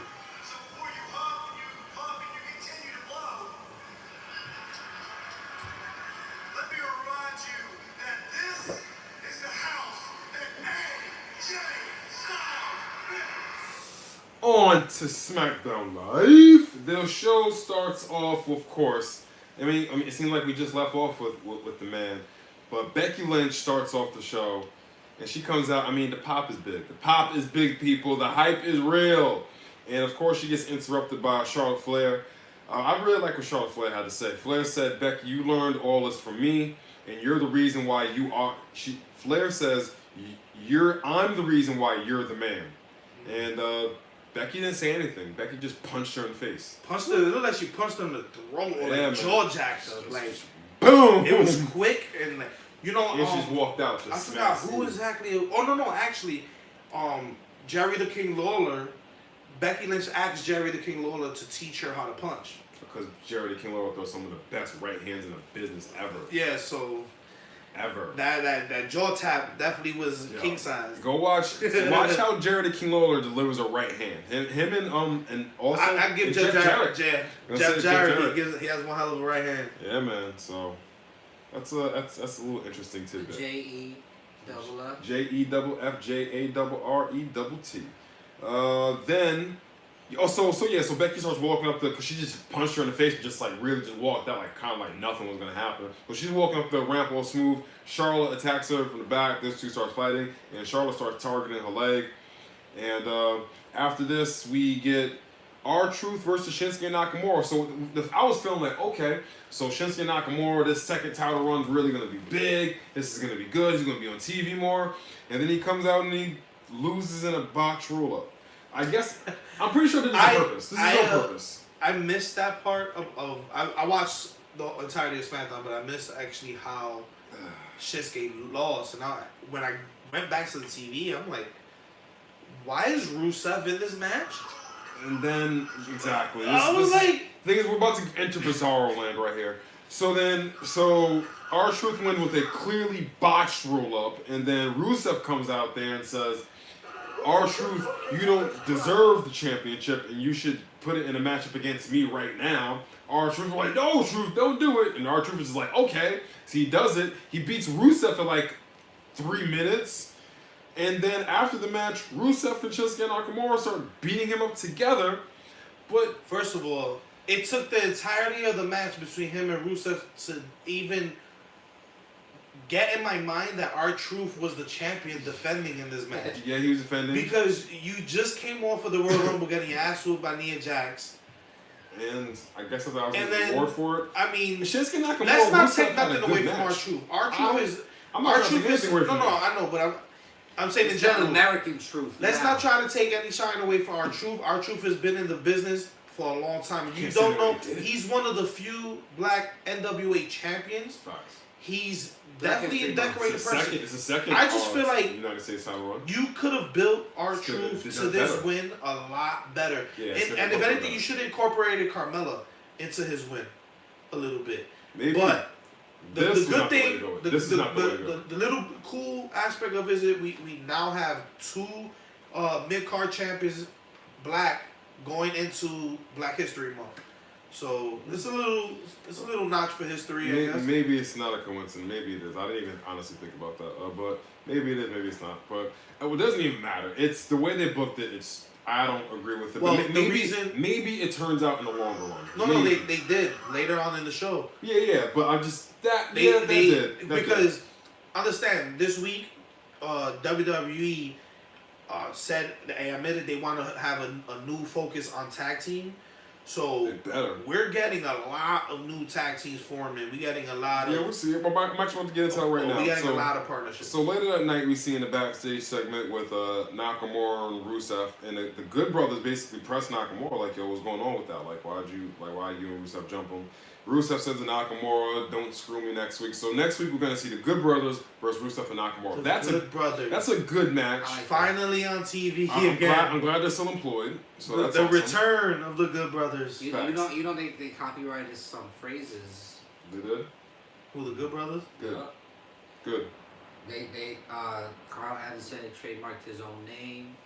On to SmackDown Live. The show starts off, of course. I mean, it seems like we just left off with the man, but Becky Lynch starts off the show, and she comes out. I mean, the pop is big. The pop is big, people. The hype is real, and of course, she gets interrupted by Charlotte Flair. I really like what Charlotte Flair had to say. Flair said, "Becky, you learned all this from me, and you're the reason why you are." Flair says, "I'm the reason why you're the man," and Becky didn't say anything. Becky just punched her in the face. Punched her. It looked like she punched her in the throat or Yeah, like man. jaw jacked her. Like Boom! it was quick and like, you know. And she just walked out. I Just forgot smacked who it. exactly. Oh no, actually, Jerry the King Lawler. Becky Lynch asked Jerry the King Lawler to teach her how to punch. Because Jerry the King Lawler throws some of the best right hands in the business ever. Yeah, so Ever. that jaw tap definitely was Yeah. king size. Go watch how Jerry the King Lawler delivers a right hand. Him and also I give and Jeff Jarrett. Jeff Jarrett. Jarrett. He has one hell of a right hand. Yeah, man. So that's a little interesting tidbit. J-E-double-F. JEFFJARRETT. Then, so Becky starts walking up because she just punched her in the face and just like really just walked out like kind of like nothing was gonna happen. But she's walking up the ramp all smooth. Charlotte attacks her from the back. Those two start fighting, and Charlotte starts targeting her leg. And after this, we get R-Truth versus Shinsuke Nakamura. So I was feeling like, okay, so Shinsuke Nakamura, this second title run's really gonna be big. This is gonna be good. He's gonna be on TV more. And then he comes out and he loses in a botch roll-up. I guess I'm pretty sure this is on purpose. This is on purpose. I missed that part of I watched the entirety of SmackDown, but I missed actually how Shinsuke lost. And when I went back to the TV, I'm like, why is Rusev in this match? And then exactly. I was like, thing is, we're about to enter Bizarro land right here. So R-Truth wins with a clearly botched roll-up, and then Rusev comes out there and says, R-Truth, you don't deserve the championship, and you should put it in a matchup against me right now. R-Truth was like, no, Truth, don't do it. And R-Truth is like, okay. So he does it. He beats Rusev in like 3 minutes. And then after the match, Rusev and Shinsuke Nakamura start beating him up together. But first of all, it took the entirety of the match between him and Rusev to even get in my mind that R-Truth was the champion defending in this match. yeah, he was defending. Because you just came off of the Royal Rumble getting your ass whooped by Nia Jax. and I guess that was And the then- reward for it. I mean, Shinsuke Nakamura. let's not Rusev take had a nothing good away from match. R-Truth. R-Truth I'm- is I'm not trying to R-Truth take is anything away from no, him. I know, but I'm saying in It's not general. American truth. Let's now. not try to take any shine away from R-Truth. R-Truth has been in the business for a long time. If you Can't don't say know, that he did. he's one of the few black NWA champions. Facts. He's Black definitely a History Month. decorated person. It's the second. I just feel like United States title run. you could have built It's R-Truth good. to this Better. win a lot better. Yeah, it's and gonna if go anything, better. you should have incorporated Carmella into his win a little bit. Maybe. But the This is good not the way to thing, go. the, This is the, not the way to the, go. the little cool aspect of it is that we now have two mid-card champions, black, going into Black History Month. So it's a little notch for history, I guess. Maybe it's not a coincidence. Maybe it is. I didn't even honestly think about that. But maybe it is. Maybe it's not. But it doesn't even matter. It's the way they booked it. It's I don't agree with it. Well, but the maybe, reason- maybe it turns out in the longer run. No, Maybe. they did later on in the show. Yeah. But I'm just that. They That did. That because did. understand this week, WWE said they admitted they want to have a new focus on tag team. So It better. we're getting a lot of new tag teams forming. We're getting a lot of Yeah, we'll see. But I might want to get into that right now. we're getting So- a lot of partnerships. So later that night, we see in the backstage segment with Nakamura and Rusev, and the Good Brothers basically press Nakamura like, "Yo, what's going on with that? Like, why you and Rusev jump him?" Rusev says to Nakamura, "Don't screw me next week." So next week we're gonna see the Good Brothers versus Rusev and Nakamura. The That's Good Brothers. that's a good match. I like Finally on TV I'm again. glad they're still employed. So the that's the awesome. return of the Good Brothers. You Facts. don't think they copyrighted some phrases? They did Who, the Good Brothers? good. Yeah. Good. Carl Anderson trademarked his own name,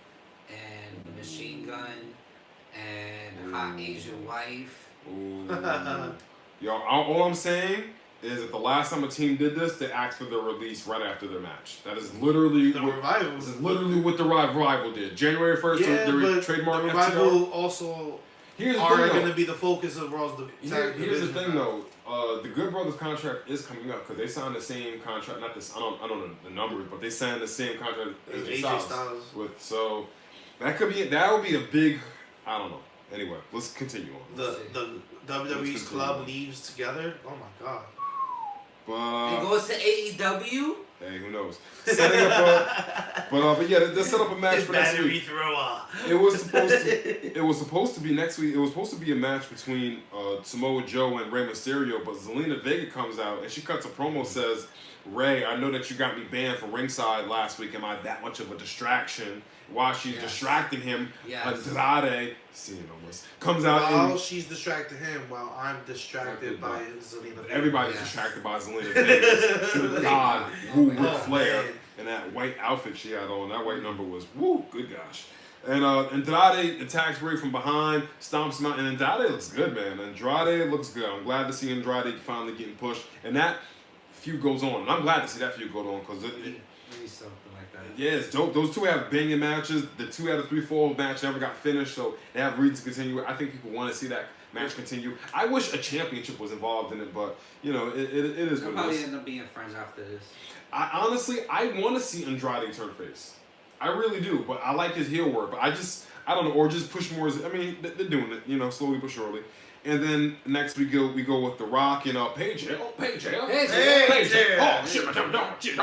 and the Machine Gun, and Hot Asian Wife. Ooh. Yo, all I'm saying is that the last time a team did this, they asked for their release right after their match. That is literally The what, Revival. this is literally what the Revival did. January 1st, Yeah, they but trademark the FTR. Revival also Here's the are thing, going to though. be the focus of Raw's Here's the thing, though. The Good Brothers contract is coming up because they signed the same contract. Not this. I don't know the numbers, but they signed the same contract as AJ AJ Styles. With so that could be that would be a big. I don't know. Anyway, let's continue on. The WWE's club leaves together. Oh my god. It But goes to AEW. hey, who knows? Setting up but yeah, they set up a match for next week. thrower. It was supposed to be next week. It was supposed to be a match between Samoa Joe and Rey Mysterio, but Zelina Vega comes out and she cuts a promo, says, "Ray, I know that you got me banned from ringside last week. Am I that much of a distraction?" While she's Yes. distracting him, Yes. Andrade, seeing almost comes out While and she's distracted him, while I'm distracted by Zelina Vega. everybody's Yes. distracted by Zelina Vega. Good God, woo, Ric Oh, Flair, man. and that white outfit she had on. That white number was woo, good gosh. And Andrade attacks Ray from behind, stomps him out, and Andrade looks good, man. Andrade looks good. I'm glad to see Andrade finally getting pushed, and that feud goes on. And I'm glad to see that feud go on because Maybe something like that. yeah, it's dope. Those two have banging matches. The 2 out of 3 fall match never got finished, so they have reasons to continue. I think people want to see that match continue. I wish a championship was involved in it, but you know, it is They'll what it probably is. end up being friends after this. I honestly, I want to see Andrade turn face. I really do, but I like his heel work. But I don't know, or just push more. I mean, they're doing it, you know, slowly but surely. And then next we go with The Rock and Paige. Oh, Paige. Paige. Oh, shit.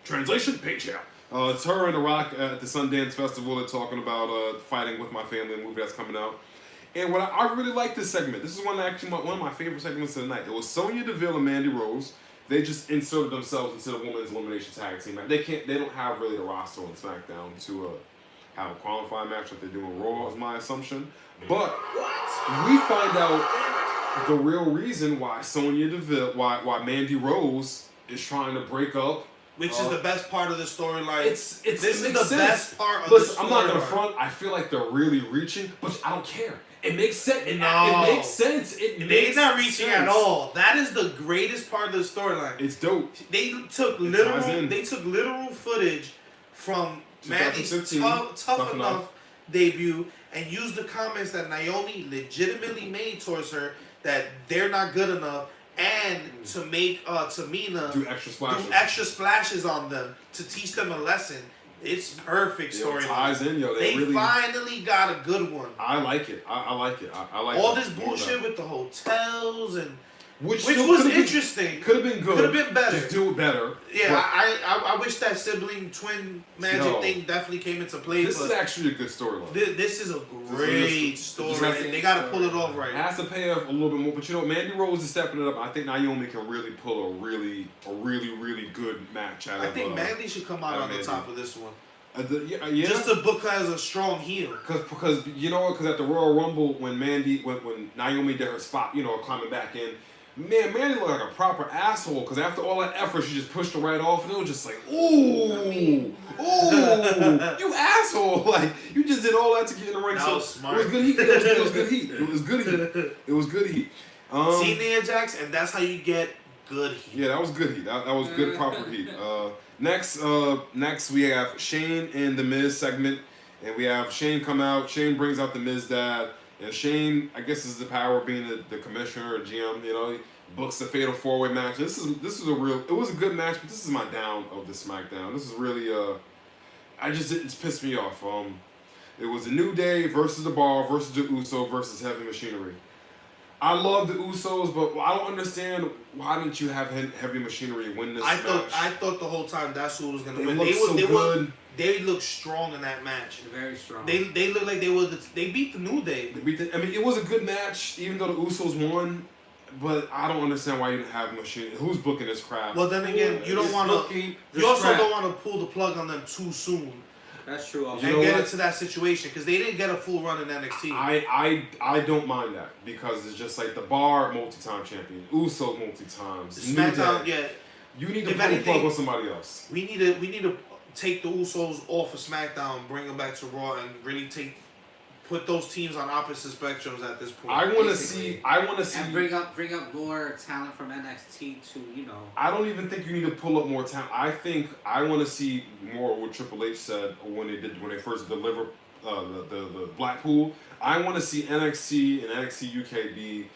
Translation, Paige. It's her and The Rock at the Sundance Festival. They're talking about fighting with my family, a movie that's coming out. And what I really like this segment. This is one of my favorite segments of the night. It was Sonya Deville and Mandy Rose. They just inserted themselves into the women's elimination tag team. They don't have really a roster on SmackDown to have a qualifying match like they do on Raw, is my assumption. But we find out the real reason why Sonya Deville, why Mandy Rose is trying to break up. Which is the best part of the storyline. This is makes the sense. best part of Listen, the I'm not gonna storyline. front. I feel like they're really reaching, but I don't care. It makes sense. It No. makes sense. It They're makes not reaching sense. at all. That is the greatest part of the storyline. It's dope. They took ties in. literal footage from Mandy's 2015, tough enough debut and used the comments that Naomi legitimately made towards her that they're not good enough, and to make Tamina Do extra splashes. do extra splashes on them to teach them a lesson. It's perfect Yo, storyline. ties in, yo. They really, finally got a good one. I like it. I like it. I like All it. this More of bullshit that. with the hotels and Which which still was could've been- interesting. Could have been good. Could have been better. Just do it better. Yeah, But I wish that sibling twin magic Yo. thing definitely came into play. this is but actually a good storyline. this is a great This story. is a They got to pull it off It right. has to pay off a little bit more, but you know, Mandy Rose is stepping it up. I think Naomi can really pull a really good match out I of. think Mandy should come out on the Mandy. top of this one. Yeah. Just to book her as a strong heel. Because you know what? Because at the Royal Rumble when Naomi did her spot, you know, climbing back in, man, Mandy looked like a proper asshole. Because after all that effort, she just pushed her right off, and it was just like, ooh, you asshole! Like you just did all that to get in the ring. That So was smart. it was good heat. It was good heat. It was good heat. It was good heat. See Nia Jax, and that's how you get good heat. Yeah, that was good heat. That was good proper heat. Next we have Shane and the Miz segment, and we have Shane come out. Shane brings out the Miz dad, and Shane, I guess, is the power of being the commissioner or GM. You know, he books the fatal 4-way match. This is a real. It was a good match, but this is my down of the SmackDown. This is really it's pissed me off. It was a New Day versus the Bar versus the Uso versus Heavy Machinery. I love the Usos, but I don't understand why didn't you have Heavy Machinery win this match? I thought the whole time that's who was gonna They win. looked so good. They looked strong in that match. Very strong. They looked like they beat the New Day. It was a good match, even though the Usos won. But I don't understand why you didn't have Machine. Who's booking this crap? Well, then again, you don't It's want to. booking the You also scrap. don't want to pull the plug on them too soon That's true. Also. You know and get what? into that situation because they didn't get a full run in NXT. I don't mind that because it's just like the Bar multi-time champion, Uso multi-times, New SmackDown, Day. yeah. You need to If pull the anything- plug on somebody else. We need to take the Usos off of SmackDown, bring them back to Raw, and really put those teams on opposite spectrums at this point. I want to basically. see. I want to see. And bring up more talent from NXT to I don't even think you need to pull up more talent. I think I want to see more of what Triple H said when they first delivered the Blackpool. I want to see NXT and NXT UK be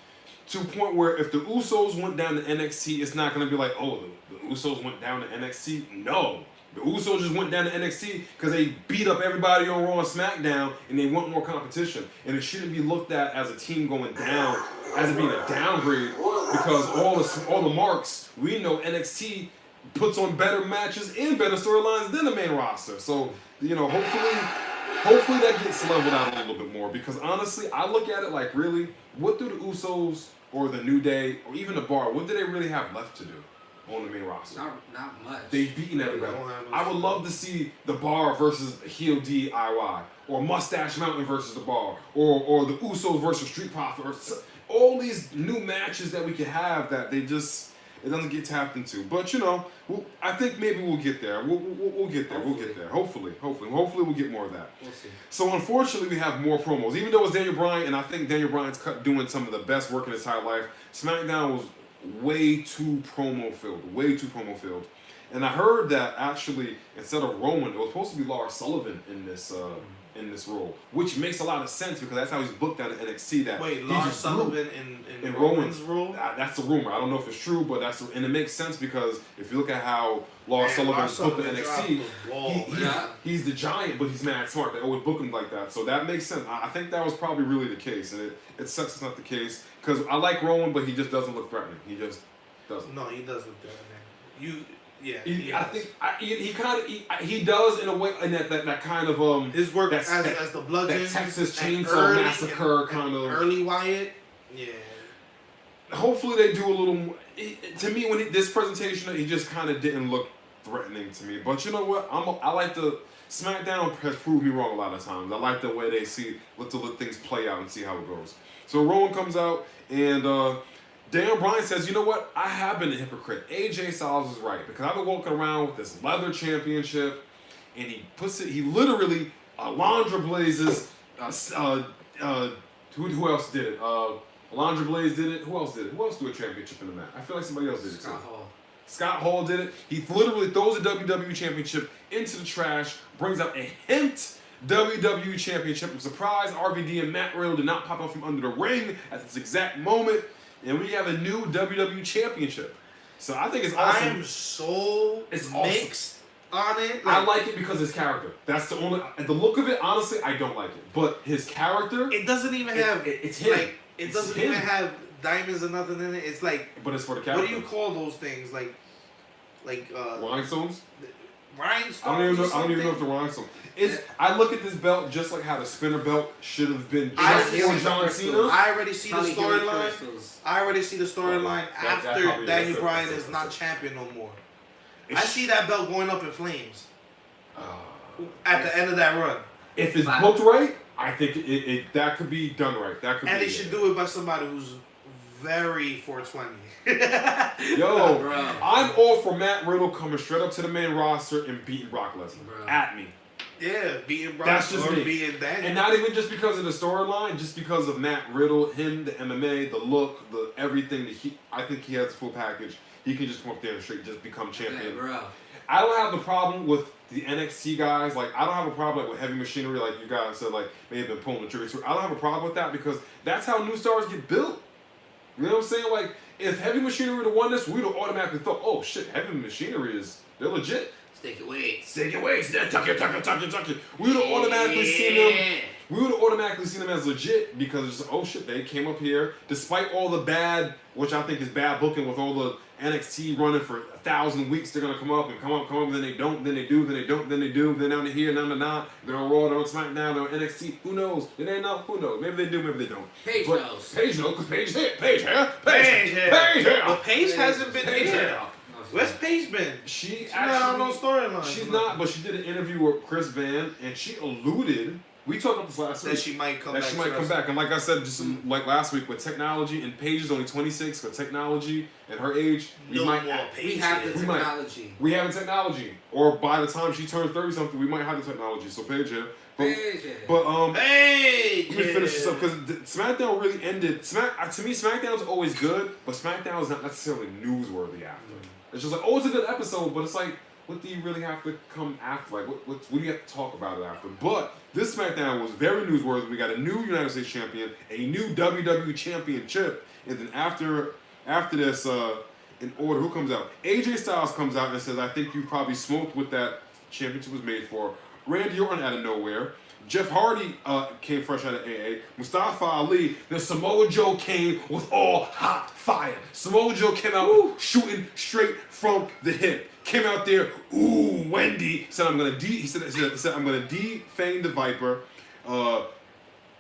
to a point where if the Usos went down to NXT, it's not going to be like, oh, the Usos went down to NXT. No. The Usos just went down to NXT because they beat up everybody on Raw and SmackDown and they want more competition. And it shouldn't be looked at as a team going down, as it being a downgrade, because all the marks, we know NXT puts on better matches and better storylines than the main roster. So, hopefully that gets leveled out a little bit more, because honestly, I look at it like, really, what do the Usos or the New Day or even the Bar, what do they really have left to do on the main roster? not much. They've beaten everybody. don't have much. I would love to see the Bar versus Heel DIY, or Mustache Mountain versus the Bar, or the Usos versus Street Profit, or all these new matches that we can have that it doesn't get tapped into. But I think maybe we'll get there. We'll get there. We'll get there. Hopefully we'll get more of that. We'll see. So unfortunately, we have more promos. Even though it's Daniel Bryan, and I think Daniel Bryan's doing some of the best work in his entire life, SmackDown was way too promo filled. And I heard that actually instead of Roman, it was supposed to be Lars Sullivan in this role, which makes a lot of sense because that's how he's booked down at NXT. That Wait, he Lars just grew. Sullivan in In Roman's Roman's role? That's the rumor. I don't know if it's true, but and it makes sense because if you look at how Lars Sullivan Lars is booked in Sullivan NXT, dropped the ball, man. he's the giant, but he's mad smart. They always book him like that, so that makes sense. I think that was probably really the case, and it sucks it's not the case because I like Roman, but he just doesn't look threatening. He just doesn't. No, he does look threatening. I think he kind of he does in a way, in that kind of His work that's- as the Bludgeon, that Texas and Chainsaw Massacre kind of. early Wyatt. Yeah. Hopefully they do a little more. To me, when this presentation, he just kind of didn't look threatening to me. But you know what? I like the SmackDown has proved me wrong a lot of times. I like the way they let things play out and see how it goes. So Rowan comes out and Daniel Bryan says, you know what? I have been a hypocrite. AJ Styles is right because I've been walking around with this leather championship, and he literally Alundra Blazes. Who else did it? Alundra Blaze did it. Who else did it? Who else threw a championship in the mat? I feel like somebody else did it too. Scott Hall did it. He literally throws the WWE Championship into the trash, brings out a hint WWE Championship. I'm surprised RVD and Matt Riddle did not pop up from under the ring at this exact moment, and we have a new WWE Championship. So I think it's awesome. I am so It's awesome. mixed on it. I like it because of his character. That's the only. The look of it, honestly, I don't like it. But his character, It doesn't even have. it's him. Like it It's doesn't him. even have diamonds or nothing in it. It's like But it's for the character. what do you call those things? Like Rhinestones? rhinestones. I don't even know. or I don't even know if something? the rhinestones. I look at this belt just like how the spinner belt should have been I just see for the John crystals. Cena. I already see the Probably healing storyline. crystals. I already see the storyline That after probably- Daniel that's Bryan it. is not champion no more. I It's- see that belt going up in flames at the end of that run, If it's Wow. booked right, I think it that could be done right. That could and be. they should do it by somebody who's very 420. Yo, Bro. I'm all for Matt Riddle coming straight up to the main roster and beating Brock Lesnar Bro. at me. Yeah, beating Brock That's just or me. beating Daniel. And not even just because of the storyline, just because of Matt Riddle, him, the MMA, the look, the everything. I think he has the full package. He can just come up there and straight just become Yeah, champion. bro. I don't have the problem with the NXT guys. Like, I don't have a problem with Heavy Machinery, like you guys said, like, they have been pulling the trigger. I don't have a problem with that because that's how new stars get built. You know what I'm saying? Like, if Heavy Machinery would have won this, we'd have automatically thought, oh shit, Heavy Machinery they're legit. Stick it weights. Take your waist, tuck it. We would have automatically seen them. We would have automatically seen them as legit because it's just, oh shit, they came up here despite all the bad, which I think is bad booking with all the NXT running for 1,000 weeks. They're gonna come up, then they don't, then they do, then they don't, then they do, then down to here, now. They're on Raw, they're on SmackDown, they're on NXT. Who knows? They ain't know. Who knows? Maybe they do, maybe they don't. Paige But knows. Paige knows because Paige here, Paige here. But Paige hasn't been Paige here. here. Where's Paige been? She She's not on no actually, storyline. she's not, but she did an interview with Chris Van, and she alluded. We talked about this last That week. she might come That back. she to might come wrestling. back. And like I said, just like last week with technology, and Paige is only 26, with technology and her age, we No might more We Paige. have the here. We might. technology. we have the technology. Or by the time she turns 30 something, we might have the technology. So Paige, yeah. Paige. But Hey, let me finish this up because SmackDown really ended. To me, SmackDown's always good, but SmackDown is not necessarily newsworthy after. It's just like, oh, it's a good episode, but it's like, what do you really have to come after? Like, what do you have to talk about it after? But this SmackDown was very newsworthy. We got a new United States champion, a new WWE championship, and then after this, in order, who comes out? AJ Styles comes out and says, I think you probably smoked what that championship was made for. Randy Orton out of nowhere. Jeff Hardy came fresh out of AA. Mustafa Ali, then Samoa Joe came with all hot fire. Samoa Joe came out shooting straight from the hip. Came out there, ooh, Wendy said I'm gonna he said I'm gonna defang the Viper.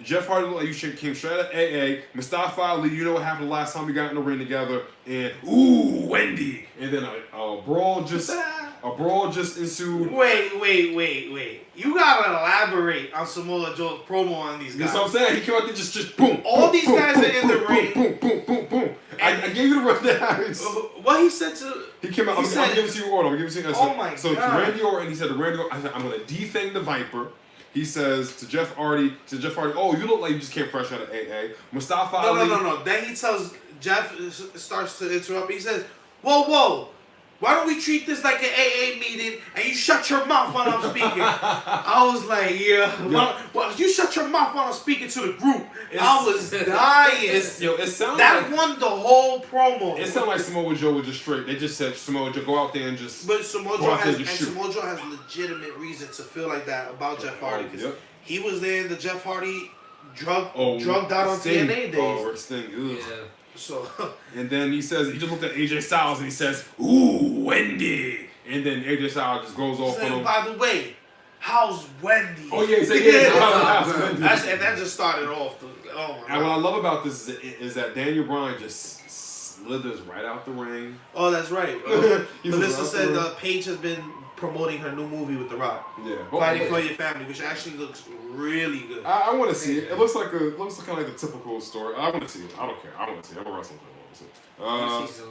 Jeff Hardy looked like you came straight out of AA. Mustafa Ali, you know what happened the last time we got in the ring together. And ooh, Wendy. And then a brawl just ensued. Wait. You gotta elaborate on Samoa Joe's promo on these guys. That's what I'm saying. He came out there just boom. All boom, these boom, guys boom, are in boom, the ring. Boom, boom, boom, boom. I gave you the rundown. What he said to He came out. He I'm said- giving it to you order. I'm giving it to you. Oh my so God. Randy Orton, he said to Randy Orton, I said, I'm gonna defang the Viper. He says to Jeff Hardy, oh, you look like you just came fresh out of AA. Mustafa Ali. No. Then he tells Jeff starts to interrupt. He says, "Whoa! Why don't we treat this like an AA meeting and you shut your mouth when I'm speaking?" I was like, well, you shut your mouth when I'm speaking to the group. I was dying. It sounds That like won the whole promo. it sounded like Samoa Joe was just straight. They just said Samoa Joe go out there and just. But Samoa Go Joe out there has and shoot. legitimate reason to feel like that about Jeff Hardy because Yep. he was there in the Jeff Hardy drugged out on Sting. TNA days. Oh, Sting. Ugh. Yeah. So And then he says, he just looked at AJ Styles and he says, ooh, Wendy. And then AJ Styles just goes off on him. by the way, how's Wendy? Oh, yeah, he said, yeah. And that just started off. Oh my And what I god. love about this is that Daniel Bryan just slithers right out the ring. Oh, that's right. He's Melissa a said wrestler. Paige has been promoting her new movie with The Rock, Yeah. Fighting for Your Family, which actually looks really good. I want to see it. It looks kind of like the typical story. I want to see it. I don't care. I want to see it. I'm a wrestling fan. I want to see it.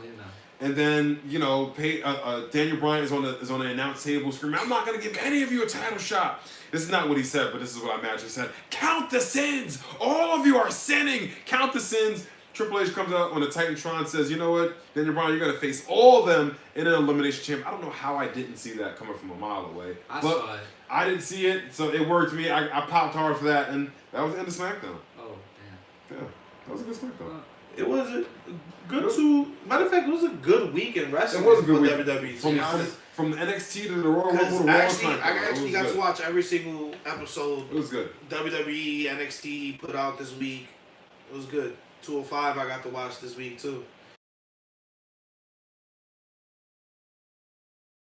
And then Daniel Bryan is on the announce table screaming, "I'm not gonna give any of you a title shot." This is not what he said, but this is what I imagine he said. "Count the sins. All of you are sinning. Count the sins." Triple H comes out on the Titantron, says, "You know what, Daniel Bryan, you're gonna face all of them in an elimination chamber." I don't know how I didn't see that coming from a mile away. I but saw it. I didn't see it, so it worked for me. I popped hard for that, and that was the end of SmackDown. Oh, Yeah, that was a good SmackDown. It was a good matter of fact, it was a good week in wrestling. It was a good for week. WWE. To be honest. from the NXT to the Royal Rumble Because to Raw actually, SmackDown. I actually It got was to good. watch every single episode It was good. WWE NXT put out this week. It was good. 205 I got to watch this week too.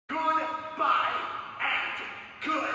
Goodbye and good